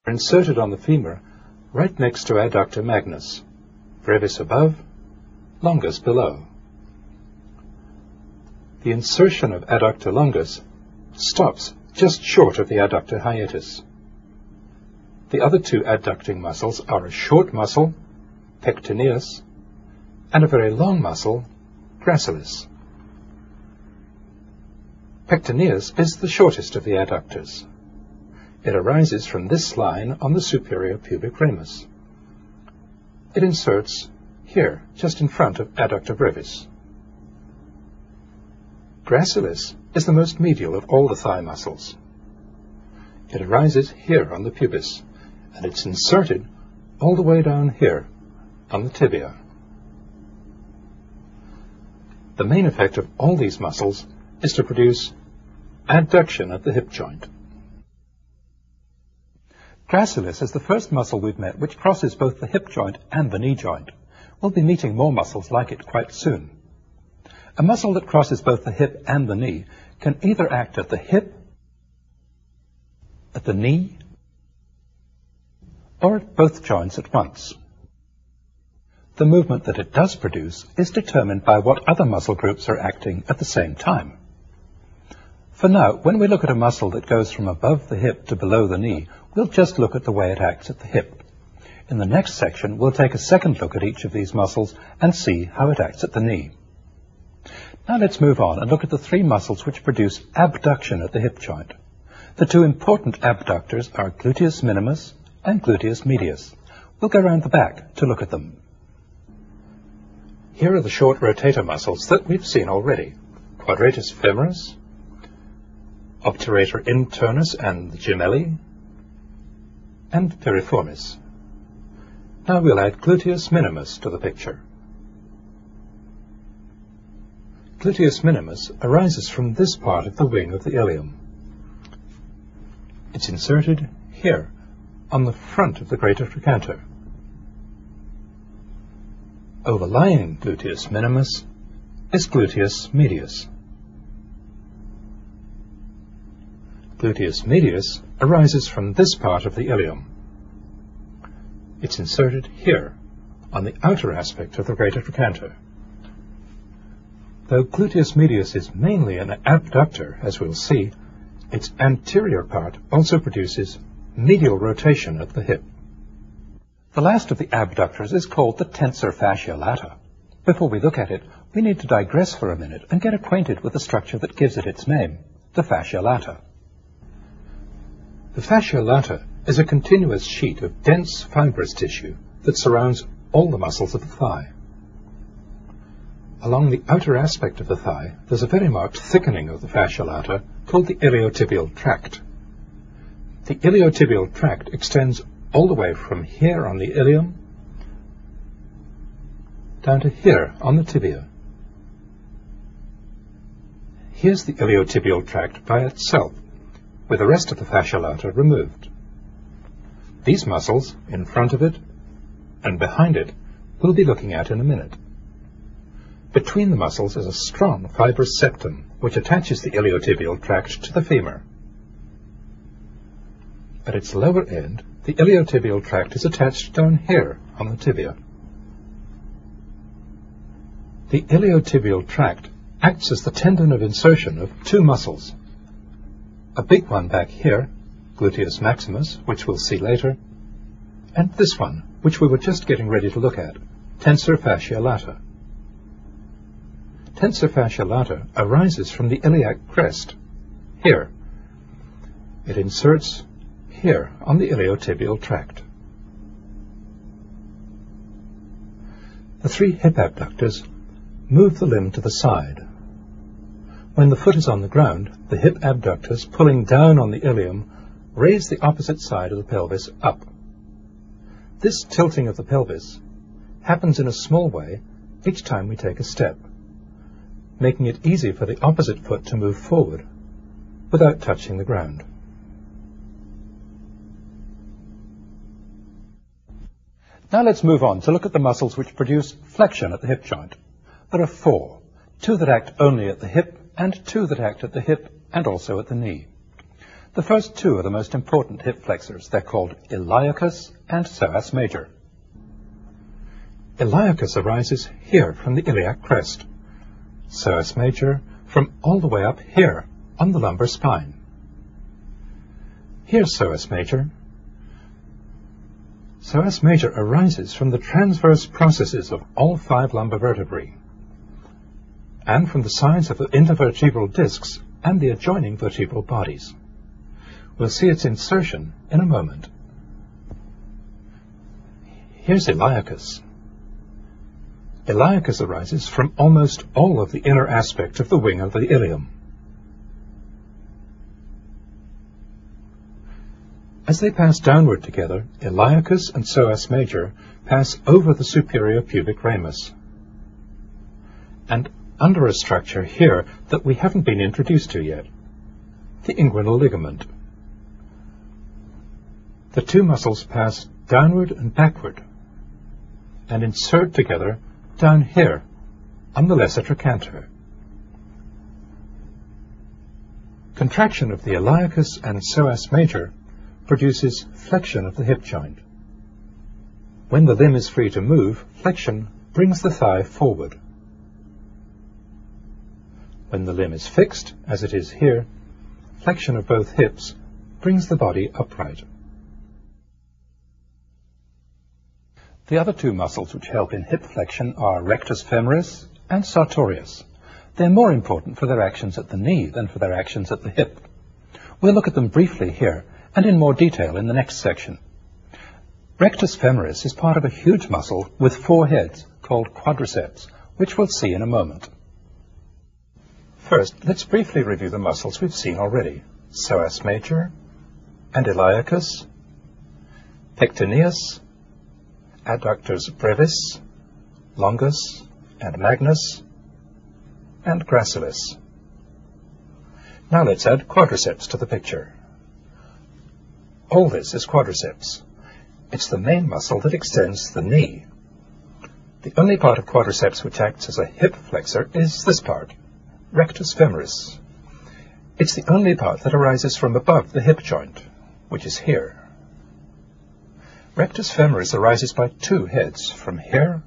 inserted on the femur right next to adductor magnus, brevis above, longus below. The insertion of adductor longus stops just short of the adductor hiatus. The other two adducting muscles are a short muscle, pectineus, and a very long muscle, gracilis. Pectineus is the shortest of the adductors. It arises from this line on the superior pubic ramus. It inserts here, just in front of adductor brevis. Gracilis is the most medial of all the thigh muscles. It arises here on the pubis, and it's inserted all the way down here on the tibia. The main effect of all these muscles is to produce adduction at the hip joint. Gracilis is the first muscle we've met which crosses both the hip joint and the knee joint. We'll be meeting more muscles like it quite soon. A muscle that crosses both the hip and the knee can either act at the hip, at the knee, or at both joints at once. The movement that it does produce is determined by what other muscle groups are acting at the same time. For now, when we look at a muscle that goes from above the hip to below the knee, we'll just look at the way it acts at the hip. In the next section, we'll take a second look at each of these muscles and see how it acts at the knee. Now let's move on and look at the three muscles which produce abduction at the hip joint. The two important abductors are gluteus minimus and gluteus medius. We'll go round the back to look at them. Here are the short rotator muscles that we've seen already: quadratus femoris, obturator internus and the gemelli, and piriformis. Now we'll add gluteus minimus to the picture. Gluteus minimus arises from this part of the wing of the ilium. It's inserted here, on the front of the greater trochanter. Overlying gluteus minimus is gluteus medius. Gluteus medius arises from this part of the ilium. It's inserted here, on the outer aspect of the greater trochanter. Though gluteus medius is mainly an abductor, as we'll see, its anterior part also produces medial rotation at the hip. The last of the abductors is called the tensor fascia lata. Before we look at it, we need to digress for a minute and get acquainted with the structure that gives it its name, the fascia lata. The fascia lata is a continuous sheet of dense fibrous tissue that surrounds all the muscles of the thigh. Along the outer aspect of the thigh, there's a very marked thickening of the fascia lata called the iliotibial tract. The iliotibial tract extends all the way from here on the ilium down to here on the tibia. Here's the iliotibial tract by itself, with the rest of the fascia lata removed. These muscles, in front of it and behind it, we'll be looking at in a minute. Between the muscles is a strong fibrous septum, which attaches the iliotibial tract to the femur. At its lower end, the iliotibial tract is attached down here on the tibia. The iliotibial tract acts as the tendon of insertion of two muscles. A big one back here, gluteus maximus, which we'll see later, and this one, which we were just getting ready to look at, tensor fascia lata. Tensor fascia lata arises from the iliac crest, here. It inserts here on the iliotibial tract. The three hip abductors move the limb to the side. When the foot is on the ground, the hip abductors, pulling down on the ilium, raise the opposite side of the pelvis up. This tilting of the pelvis happens in a small way each time we take a step, making it easy for the opposite foot to move forward without touching the ground. Now let's move on to look at the muscles which produce flexion at the hip joint. There are four, two that act only at the hip and two that act at the hip and also at the knee. The first two are the most important hip flexors. They're called iliacus and psoas major. Iliacus arises here from the iliac crest. Psoas major from all the way up here on the lumbar spine. Here's psoas major. Psoas major arises from the transverse processes of all 5 lumbar vertebrae and from the sides of the intervertebral discs and the adjoining vertebral bodies. We'll see its insertion in a moment. Here's iliacus. Iliacus arises from almost all of the inner aspect of the wing of the ilium. As they pass downward together, iliacus and psoas major pass over the superior pubic ramus and under a structure here that we haven't been introduced to yet, the inguinal ligament. The two muscles pass downward and backward and insert together down here on the lesser trochanter. Contraction of the iliacus and psoas major produces flexion of the hip joint. When the limb is free to move, flexion brings the thigh forward. When the limb is fixed, as it is here, flexion of both hips brings the body upright. The other two muscles which help in hip flexion are rectus femoris and sartorius. They're more important for their actions at the knee than for their actions at the hip. We'll look at them briefly here and in more detail in the next section. Rectus femoris is part of a huge muscle with 4 heads called quadriceps, which we'll see in a moment. First, let's briefly review the muscles we've seen already: psoas major and iliacus, pectineus, adductors brevis, longus and magnus, and gracilis. Now let's add quadriceps to the picture. All this is quadriceps. It's the main muscle that extends the knee. The only part of quadriceps which acts as a hip flexor is this part, rectus femoris. It's the only part that arises from above the hip joint, which is here. Rectus femoris arises by 2 heads, from here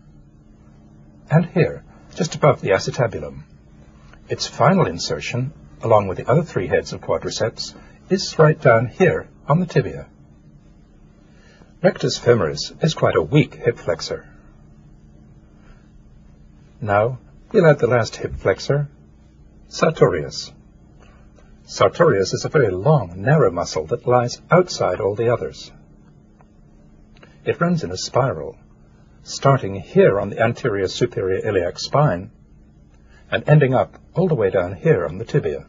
and here, just above the acetabulum. Its final insertion, along with the other 3 heads of quadriceps, is right down here on the tibia. Rectus femoris is quite a weak hip flexor. Now we'll add the last hip flexor, sartorius. Sartorius is a very long, narrow muscle that lies outside all the others. It runs in a spiral, starting here on the anterior superior iliac spine and ending up all the way down here on the tibia.